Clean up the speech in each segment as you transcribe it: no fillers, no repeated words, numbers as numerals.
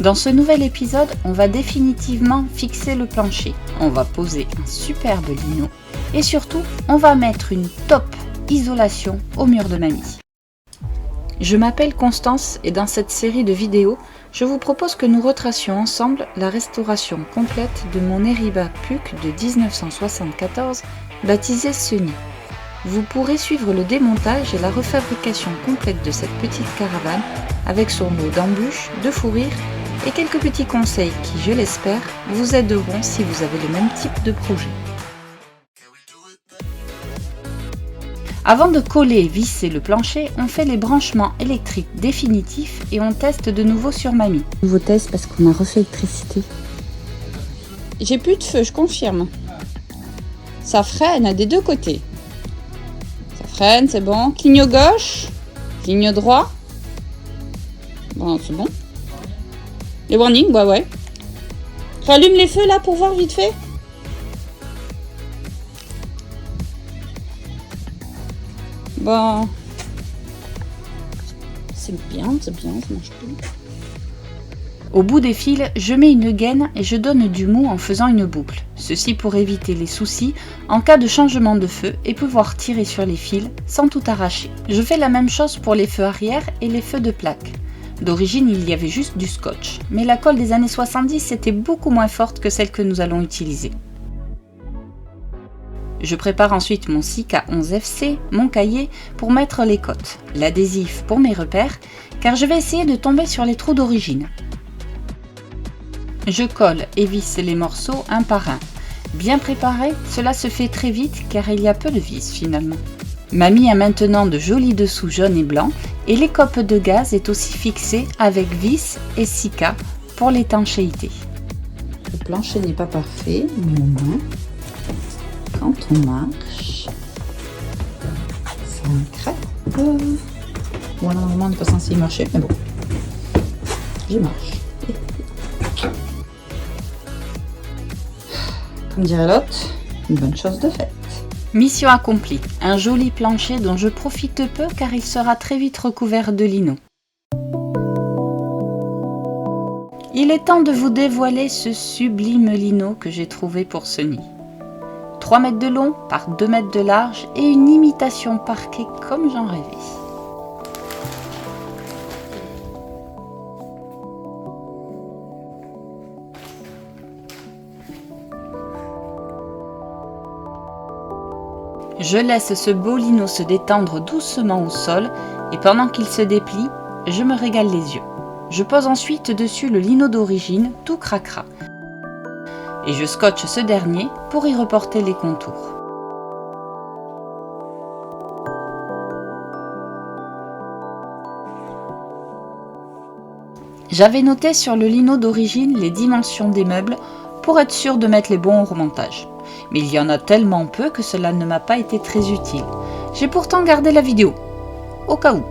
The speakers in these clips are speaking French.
Dans ce nouvel épisode, on va définitivement fixer le plancher. On va poser un superbe lino et surtout, on va mettre une top isolation au mur de mamie. Je m'appelle Constance et dans cette série de vidéos, je vous propose que nous retracions ensemble la restauration complète de mon Eriba Puch de 1974, baptisé Sunny. Vous pourrez suivre le démontage et la refabrication complète de cette petite caravane avec son lot d'embûches, de fou rire et quelques petits conseils qui, je l'espère, vous aideront si vous avez le même type de projet. Avant de coller et visser le plancher, on fait les branchements électriques définitifs et on teste de nouveau sur mamie. Nouveau test parce qu'on a refait l'électricité. J'ai plus de feu, je confirme. Ça freine des deux côtés. Ça freine, c'est bon. Cligne gauche, cligne droit. Bon, c'est bon. Les warnings, ouais. Rallume les feux là pour voir vite fait. Bon. C'est bien, ça marche plus. Au bout des fils, je mets une gaine et je donne du mou en faisant une boucle. Ceci pour éviter les soucis en cas de changement de feu et pouvoir tirer sur les fils sans tout arracher. Je fais la même chose pour les feux arrière et les feux de plaque. D'origine, il y avait juste du scotch, mais la colle des années 70 était beaucoup moins forte que celle que nous allons utiliser. Je prépare ensuite mon Sika 11FC, mon cahier, pour mettre les cotes, l'adhésif pour mes repères, car je vais essayer de tomber sur les trous d'origine. Je colle et visse les morceaux un par un. Bien préparé, cela se fait très vite car il y a peu de vis finalement. Mamie a maintenant de jolis dessous jaunes et blancs et l'écope de gaz est aussi fixée avec vis et Sika pour l'étanchéité. Le plancher n'est pas parfait, mais au moins, quand on marche, ça craque. Bon, normalement, on n'est pas censé y marcher, mais bon, j'y marche. Comme dirait l'autre, une bonne chose de faite. Mission accomplie, un joli plancher dont je profite peu car il sera très vite recouvert de lino. Il est temps de vous dévoiler ce sublime lino que j'ai trouvé pour ce nid. 3 mètres de long par 2 mètres de large et une imitation parquet comme j'en rêvais. Je laisse ce beau lino se détendre doucement au sol et pendant qu'il se déplie, je me régale les yeux. Je pose ensuite dessus le lino d'origine, tout cracra. Et je scotche ce dernier pour y reporter les contours. J'avais noté sur le lino d'origine les dimensions des meubles pour être sûr de mettre les bons au remontage. Mais il y en a tellement peu que cela ne m'a pas été très utile. J'ai pourtant gardé la vidéo, au cas où.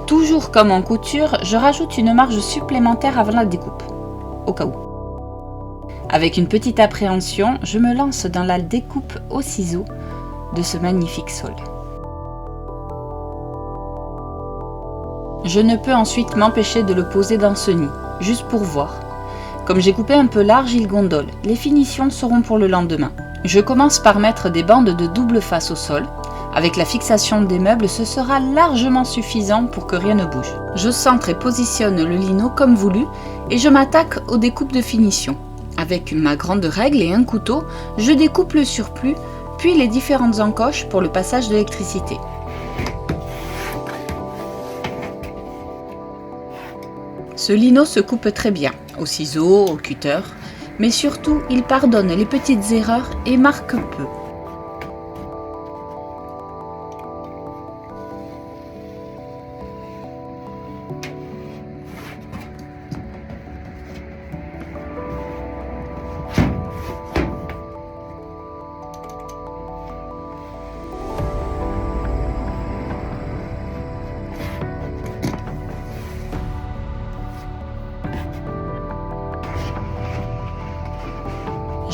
Toujours comme en couture, je rajoute une marge supplémentaire avant la découpe, au cas où. Avec une petite appréhension, je me lance dans la découpe au ciseau de ce magnifique sol. Je ne peux ensuite m'empêcher de le poser dans ce nid, juste pour voir. Comme j'ai coupé un peu large, il gondole. Les finitions seront pour le lendemain. Je commence par mettre des bandes de double face au sol. Avec la fixation des meubles, ce sera largement suffisant pour que rien ne bouge. Je centre et positionne le lino comme voulu et je m'attaque aux découpes de finition. Avec ma grande règle et un couteau, je découpe le surplus, puis les différentes encoches pour le passage de l'électricité. Ce lino se coupe très bien, au ciseau, au cutter, mais surtout il pardonne les petites erreurs et marque peu.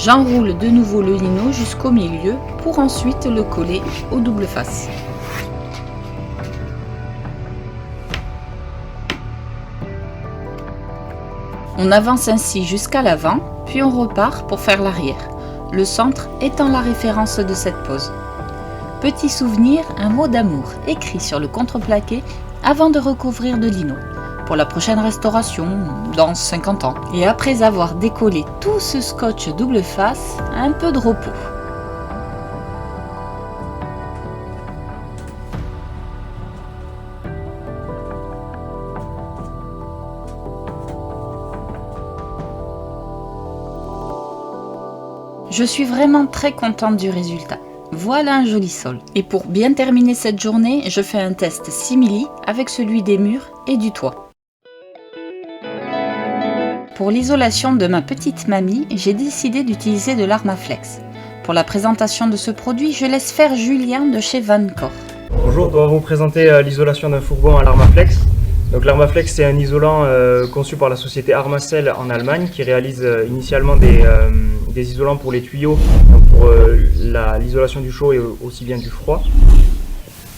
J'enroule de nouveau le lino jusqu'au milieu pour ensuite le coller aux doubles faces. On avance ainsi jusqu'à l'avant, puis on repart pour faire l'arrière, le centre étant la référence de cette pose. Petit souvenir, un mot d'amour écrit sur le contreplaqué avant de recouvrir de lino, pour la prochaine restauration, dans 50 ans. Et après avoir décollé tout ce scotch double face, un peu de repos. Je suis vraiment très contente du résultat. Voilà un joli sol. Et pour bien terminer cette journée, je fais un test simili avec celui des murs et du toit. Pour l'isolation de ma petite mamie, j'ai décidé d'utiliser de l'Armaflex. Pour la présentation de ce produit, je laisse faire Julien de chez Vancor. Bonjour, on va vous présenter l'isolation d'un fourgon à l'Armaflex. Donc l'Armaflex, c'est un isolant conçu par la société Armacell en Allemagne qui réalise initialement des isolants pour les tuyaux, donc pour l'isolation du chaud et aussi bien du froid.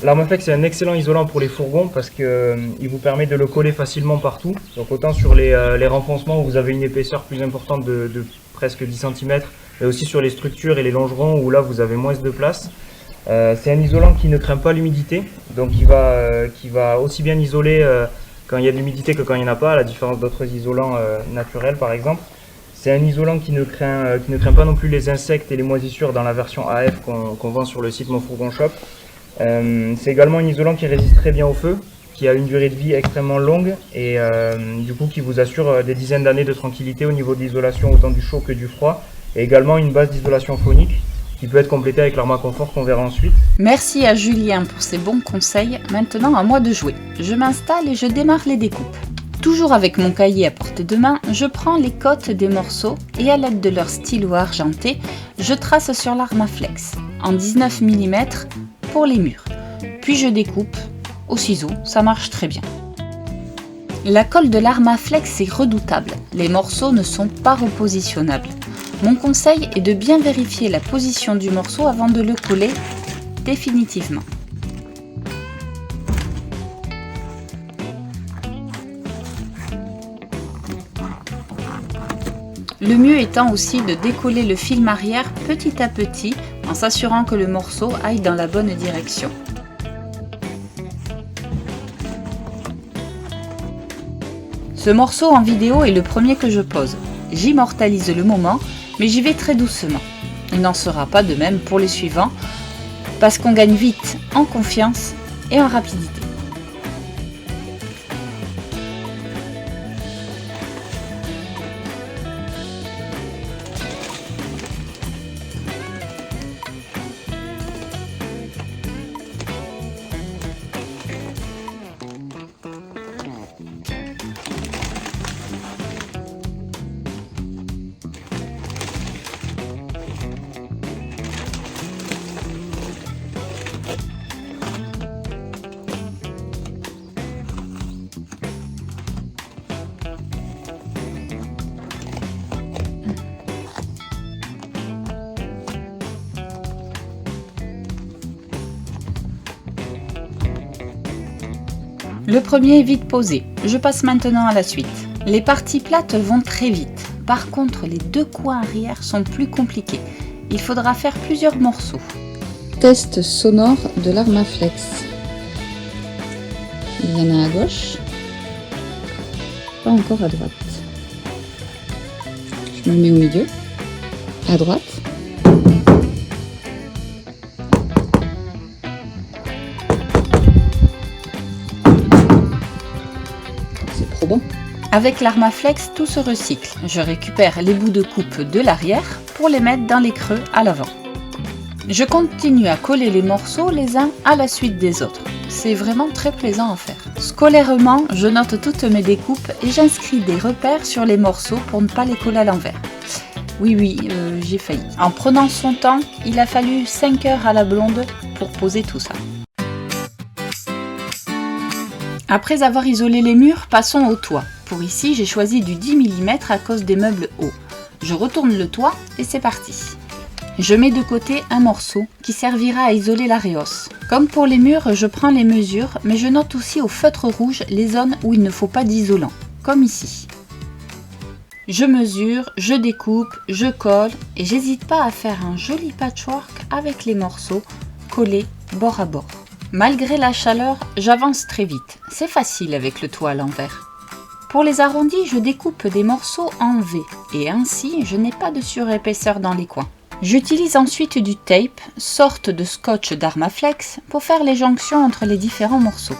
L'Armaflex est un excellent isolant pour les fourgons parce qu'il vous permet de le coller facilement partout. Donc autant sur les renfoncements où vous avez une épaisseur plus importante de presque 10 cm, mais aussi sur les structures et les longerons où là vous avez moins de place. C'est un isolant qui ne craint pas l'humidité, donc qui va aussi bien isoler quand il y a de l'humidité que quand il n'y en a pas, à la différence d'autres isolants naturels par exemple. C'est un isolant qui ne craint pas non plus les insectes et les moisissures dans la version AF qu'on vend sur le site Mon Fourgon Shop. C'est également un isolant qui résiste très bien au feu, qui a une durée de vie extrêmement longue et du coup qui vous assure des dizaines d'années de tranquillité au niveau de l'isolation autant du chaud que du froid, et également une base d'isolation phonique qui peut être complétée avec l'Armaconfort qu'on verra ensuite. Merci à Julien pour ses bons conseils. Maintenant à moi de jouer. Je m'installe et je démarre les découpes. Toujours avec mon cahier à portée de main, je prends les côtes des morceaux et à l'aide de leur stylo argenté, je trace sur l'Armaflex en 19 mm pour les murs. Puis je découpe au ciseau, ça marche très bien. La colle de l'Armaflex est redoutable, les morceaux ne sont pas repositionnables. Mon conseil est de bien vérifier la position du morceau avant de le coller définitivement. Le mieux étant aussi de décoller le film arrière petit à petit en s'assurant que le morceau aille dans la bonne direction. Ce morceau en vidéo est le premier que je pose. J'immortalise le moment, mais j'y vais très doucement. Il n'en sera pas de même pour les suivants, parce qu'on gagne vite en confiance et en rapidité. Le premier est vite posé, je passe maintenant à la suite. Les parties plates vont très vite, par contre les deux coins arrière sont plus compliqués. Il faudra faire plusieurs morceaux. Test sonore de l'Armaflex. Il y en a à gauche, pas encore à droite. Je me mets au milieu, à droite. Bon. Avec l'Armaflex, tout se recycle. Je récupère les bouts de coupe de l'arrière pour les mettre dans les creux à l'avant. Je continue à coller les morceaux les uns à la suite des autres. C'est vraiment très plaisant à faire. Scolairement, je note toutes mes découpes et j'inscris des repères sur les morceaux pour ne pas les coller à l'envers. Oui, j'ai failli. En prenant son temps, il a fallu 5 heures à la blonde pour poser tout ça. Après avoir isolé les murs, passons au toit. Pour ici, j'ai choisi du 10 mm à cause des meubles hauts. Je retourne le toit et c'est parti. Je mets de côté un morceau qui servira à isoler la réhausse. Comme pour les murs, je prends les mesures, mais je note aussi au feutre rouge les zones où il ne faut pas d'isolant, comme ici. Je mesure, je découpe, je colle et j'hésite pas à faire un joli patchwork avec les morceaux collés bord à bord. Malgré la chaleur, j'avance très vite. C'est facile avec le toit à l'envers. Pour les arrondis, je découpe des morceaux en V et ainsi je n'ai pas de surépaisseur dans les coins. J'utilise ensuite du tape, sorte de scotch d'Armaflex, pour faire les jonctions entre les différents morceaux.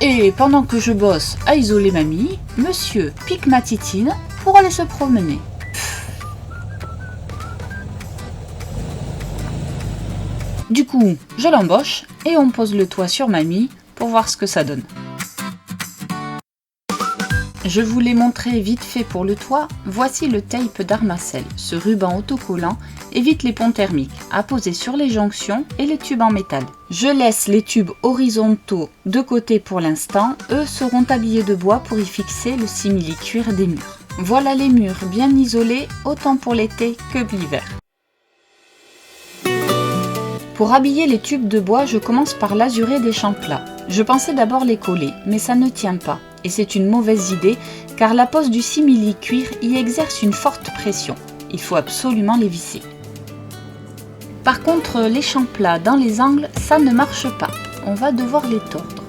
Et pendant que je bosse à isoler mamie, monsieur pique ma titine pour aller se promener. Du coup, je l'embauche et on pose le toit sur mamie pour voir ce que ça donne. Je vous l'ai montré vite fait pour le toit, voici le tape d'Armacell. Ce ruban autocollant évite les ponts thermiques à poser sur les jonctions et les tubes en métal. Je laisse les tubes horizontaux de côté pour l'instant, eux seront habillés de bois pour y fixer le simili-cuir des murs. Voilà les murs bien isolés, autant pour l'été que l'hiver. Pour habiller les tubes de bois, je commence par l'azurer des champs plats. Je pensais d'abord les coller, mais ça ne tient pas. Et c'est une mauvaise idée, car la pose du simili-cuir y exerce une forte pression. Il faut absolument les visser. Par contre, les champs plats dans les angles, ça ne marche pas. On va devoir les tordre.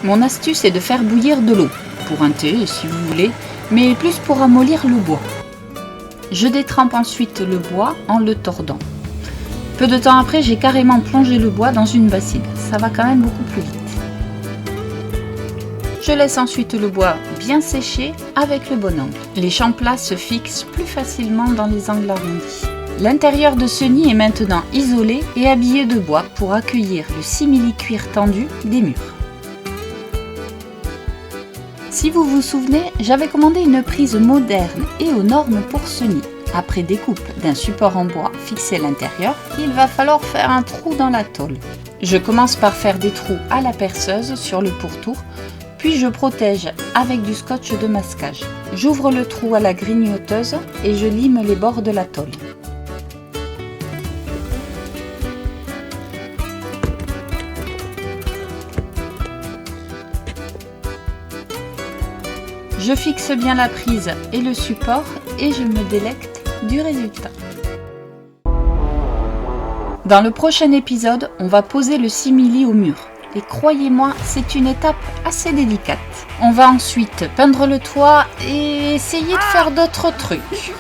Mon astuce est de faire bouillir de l'eau, pour un thé si vous voulez, mais plus pour amollir le bois. Je détrempe ensuite le bois en le tordant. Peu de temps après, j'ai carrément plongé le bois dans une bassine. Ça va quand même beaucoup plus vite. Je laisse ensuite le bois bien sécher avec le bon angle. Les champs plats se fixent plus facilement dans les angles arrondis. L'intérieur de ce nid est maintenant isolé et habillé de bois pour accueillir le simili-cuir tendu des murs. Si vous vous souvenez, j'avais commandé une prise moderne et aux normes pour ce nid. Après découpe d'un support en bois fixé à l'intérieur, il va falloir faire un trou dans la tôle. Je commence par faire des trous à la perceuse sur le pourtour, puis je protège avec du scotch de masquage. J'ouvre le trou à la grignoteuse et je lime les bords de la tôle. Je fixe bien la prise et le support et je me délecte du résultat. Dans le prochain épisode, on va poser le simili au mur. Et croyez-moi, c'est une étape assez délicate. On va ensuite peindre le toit et essayer de faire d'autres trucs.